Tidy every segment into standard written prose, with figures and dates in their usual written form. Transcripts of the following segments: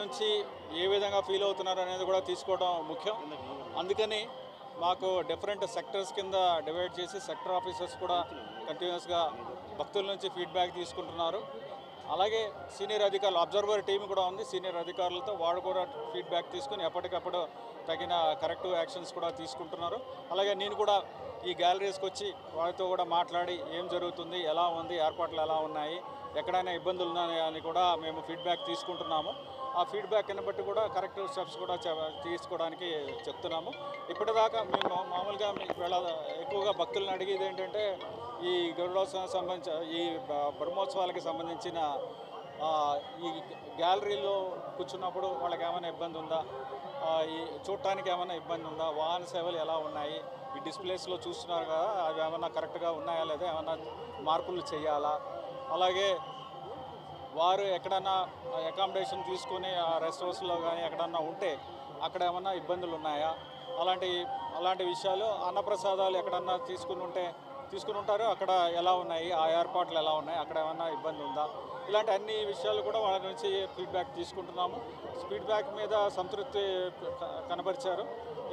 నుంచి ఏ విధంగా ఫీల్ అవుతున్నారు అనేది కూడా తీసుకోవడం ముఖ్యం. అందుకని మాకు డిఫరెంట్ సెక్టర్స్ కింద డివైడ్ చేసి సెక్టర్ ఆఫీసర్స్ కూడా కంటిన్యూస్గా భక్తుల నుంచి ఫీడ్బ్యాక్ తీసుకుంటున్నారు. అలాగే సీనియర్ అధికారులు అబ్జర్వర్ టీం కూడా ఉంది. సీనియర్ అధికారులతో వాళ్ళు కూడా ఫీడ్బ్యాక్ తీసుకుని ఎప్పటికప్పుడు తగిన కరెక్టివ్ యాక్షన్స్ కూడా తీసుకుంటున్నారు. అలాగే నేను కూడా ఈ గ్యాలరీస్కి వచ్చి వాళ్ళతో కూడా మాట్లాడి ఏం జరుగుతుంది, ఎలా ఉంది, ఏర్పాట్లు ఎలా ఉన్నాయి, ఎక్కడైనా ఇబ్బందులు ఉన్నాయా అని కూడా మేము ఫీడ్బ్యాక్ తీసుకుంటున్నాము. ఆ ఫీడ్బ్యాక్ని బట్టి కూడా కరెక్టివ్ స్టెప్స్ కూడా తీసుకోవడానికి చెప్తున్నాము. ఇప్పటిదాకా మేము మామూలుగా వీళ్ళ ఎక్కువగా భక్తులను అడిగేది ఏంటంటే ఈ గరుడోత్సవానికి సంబంధించిన ఈ బ్రహ్మోత్సవాలకి సంబంధించిన ఈ గ్యాలరీలో కూర్చున్నప్పుడు వాళ్ళకి ఏమైనా ఇబ్బంది ఉందా, ఈ చూడటానికి ఏమైనా ఇబ్బంది ఉందా, వాహన సేవలు ఎలా ఉన్నాయి, ఈ డిస్ప్లేస్లో చూస్తున్నారు కదా అవి ఏమైనా కరెక్ట్గా ఉన్నాయా లేదా, ఏమైనా మార్పులు చేయాలా, అలాగే వారు ఎక్కడన్నా అకామిడేషన్ తీసుకుని ఆ రెస్ట్ హౌస్లో కానీ ఎక్కడన్నా ఉంటే అక్కడ ఏమన్నా ఇబ్బందులు ఉన్నాయా, అలాంటి విషయాలు, అన్నప్రసాదాలు ఎక్కడన్నా తీసుకుని ఉంటారో అక్కడ ఎలా ఉన్నాయి, ఆ ఏర్పాట్లు ఎలా ఉన్నాయి, అక్కడ ఏమన్నా ఇబ్బంది ఉందా, ఇలాంటి అన్ని విషయాలు కూడా వాళ్ళ నుంచి ఫీడ్బ్యాక్ తీసుకుంటున్నాము. ఫీడ్బ్యాక్ మీద సంతృప్తి కనబరిచారు.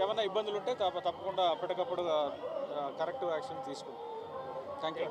ఏమైనా ఇబ్బందులు ఉంటే తప్పకుండా అప్పటికప్పుడు కరెక్టివ్ యాక్షన్ తీసుకుంటాం. Thank you.